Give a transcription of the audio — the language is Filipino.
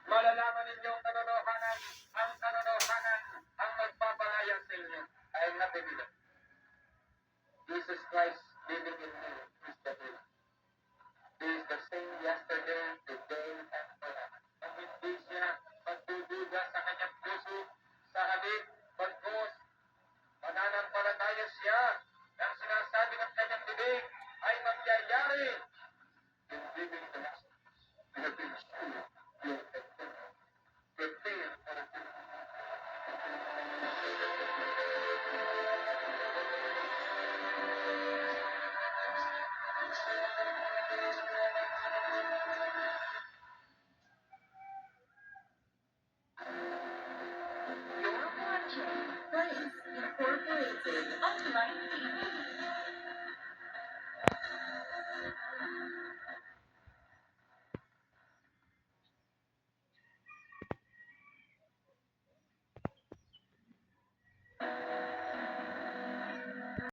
Malalaman ninyong katotohanan, ang katotohanan ang magpapalaya sa inyo. I am not the devil. Jesus Christ living in me is the devil. He is the same yesterday, today, and forever. Kung hindi siya magdududa sa kanyang puso, sa halip, pagkos, mananampalataya siya, ang sinasabi ng kanyang bibig ay magyayari. In living the gospel, we have been sure you are prepared for a good. You're watching Place Incorporated on Light TV.